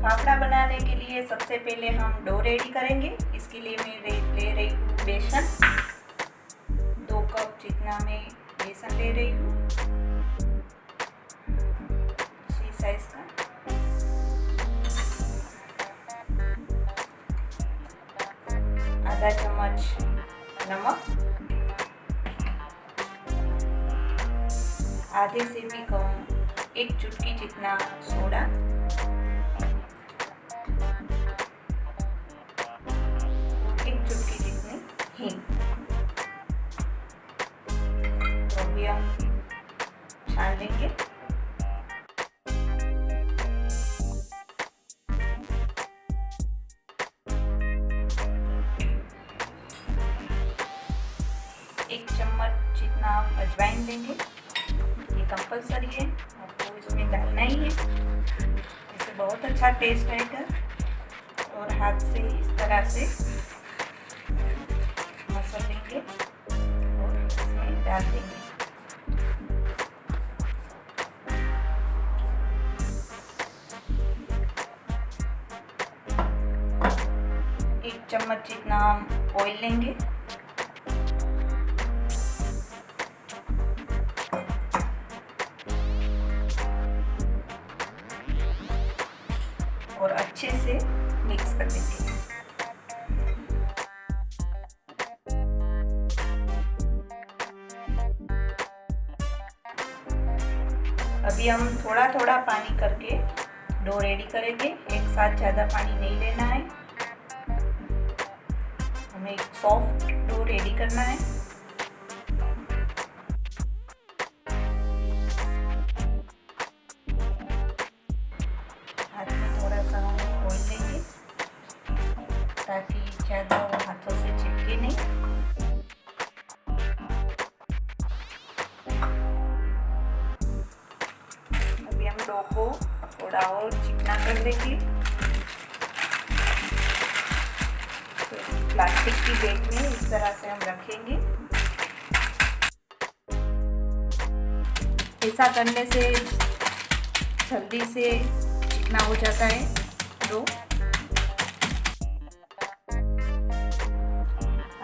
फाफड़ा बनाने के लिए सबसे पहले हम डो रेडी करेंगे। इसके लिए मैं ले रही हूँ बेसन। 2 कप जितना मैं बेसन ले रही हूँ, इसी साइज का। आधा चम्मच नमक, आधे से भी कम 1 चुटकी जितना सोडा, और 1 चुटकी जितनी हींग। तो अभी हम छान लेंगे। एक चम्मच जितना अजवाइन लेंगे, ये कंपलसरी है, आपको इसमें डालना ही है, इससे बहुत अच्छा टेस्ट आएगा। और हाथ से इस तरह से मसल लेंगे और इसमें डाल देंगे। एक चम्मच जितना हम ऑयल लेंगे, और अच्छे से मिक्स कर देंगे। अभी हम थोड़ा थोड़ा पानी करके डो रेडी करेंगे। एक साथ ज़्यादा पानी नहीं लेना है, हमें एक सॉफ्ट डो रेडी करना है। हाथ में थोड़ा सा ऑयल लेंगे ताकि ज़्यादा वो हाथों से चिपके नहीं। अभी हम डो को थोड़ा और चिकना कर देंगे। तो प्लास्टिक की बैग में इस तरह से हम रखेंगे। ऐसा करने से जल्दी से चिकना हो जाता है डो।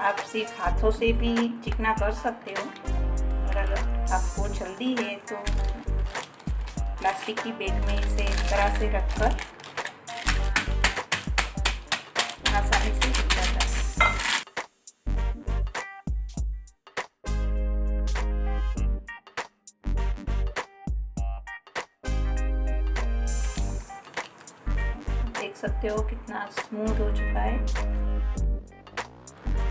आप सिर्फ हाथों से भी चिकना कर सकते हो, और अगर आपको जल्दी है तो प्लास्टिक की बैग में इसे इस तरह से रखकर आसानी से चिपक जाता है। देख सकते हो कितना स्मूथ हो चुका है।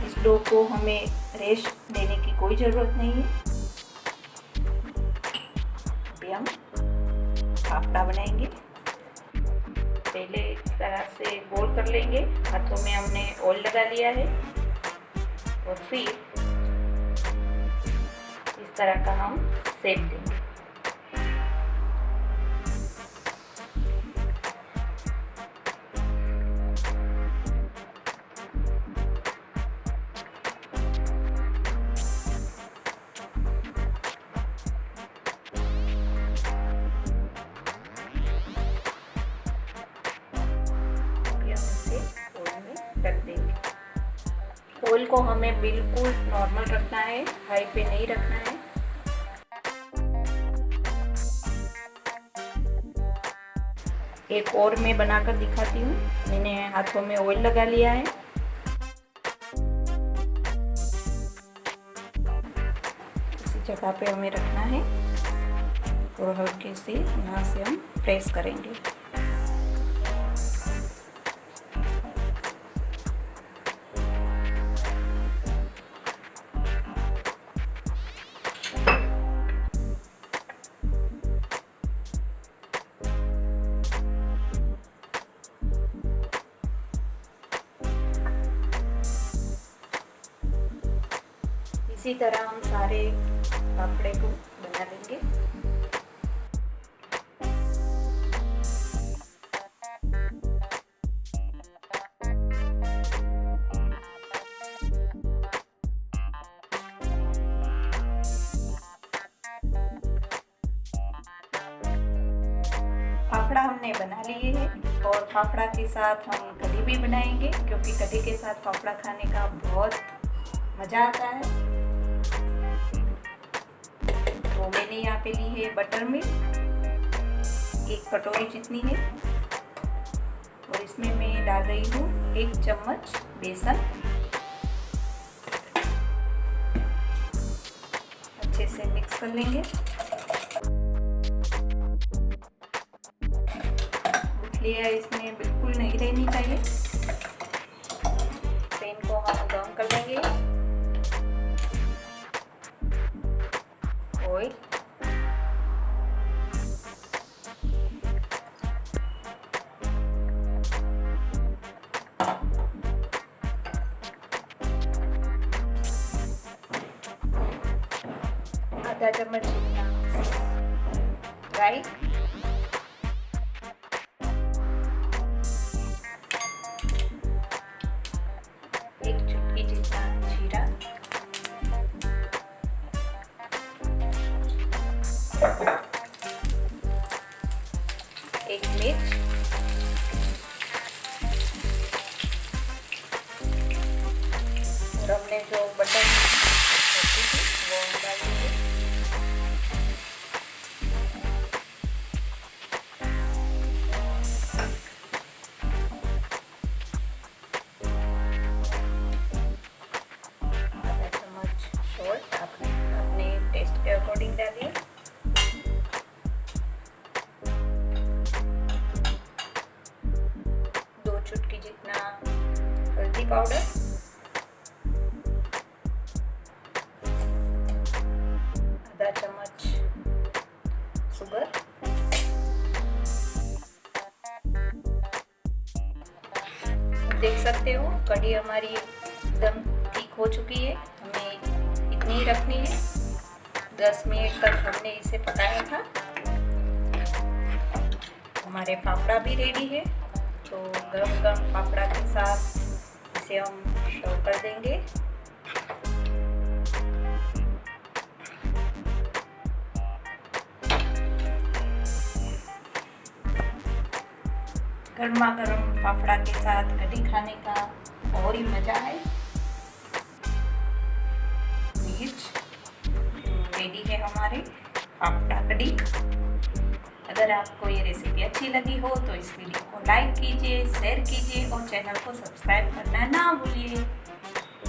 इस डो को हमें रेस्ट देने की कोई ज़रूरत नहीं है। अभी हम फाफड़ा बनाएंगे। पहले इस तरह से गोल कर लेंगे, हाथों में हमने ऑयल लगा लिया है, और फिर इस तरह का हम शेप देंगे। ऑयल को हमें बिल्कुल नॉर्मल रखना है, हाई पे नहीं रखना है। एक और मैं बनाकर दिखाती हूँ। मैंने हाथों में ऑयल लगा लिया है। इसी जगह पे हमें रखना है और हल्के से यहाँ से हम प्रेस करेंगे। इसी तरह हम सारे फाफड़े को बना लेंगे। फाफड़ा हमने बना लिए हैं और फाफड़ा के साथ हम कढ़ी भी बनाएंगे, क्योंकि कढ़ी के साथ फाफड़ा खाने का बहुत मज़ा आता है। तो मैंने यहाँ पे ली है बटर मिल्क, 1 कटोरी जितनी है, और इसमें मैं डाल रही हूँ 1 चम्मच बेसन। अच्छे से मिक्स कर लेंगे। गुठलियाँ इसमें बिल्कुल नहीं रहनी चाहिए। पैन को हम गर्म कर लेंगे। ऑयल, आधा चम्मच राई, 1 चुटकी जितना जीरा, 1 मिर्च, और हमने जो बटर रखी थी वो हम डालेंगे। आधा चम्मच सॉल्ट अपने टेस्ट के अकॉर्डिंग डालिए। चुटकी जितना हल्दी पाउडर, आधा चम्मच शुगर, देख सकते हो कढ़ी हमारी एकदम ठीक हो चुकी है। हमें इतनी ही रखनी है। 10 मिनट तक हमने इसे पकाया था। हमारे फाफड़ा भी रेडी है। तो गरम गरम फाफड़ा के साथ इसे हम सर्व कर देंगे। गर्मा गर्म फाफड़ा के साथ कढ़ी खाने का और ही मज़ा है। मिर्च रेडी है हमारे फाफड़ा कढ़ी। अगर आपको ये रेसिपी अच्छी लगी हो तो इस वीडियो को लाइक कीजिए, शेयर कीजिए और चैनल को सब्सक्राइब करना ना भूलिए।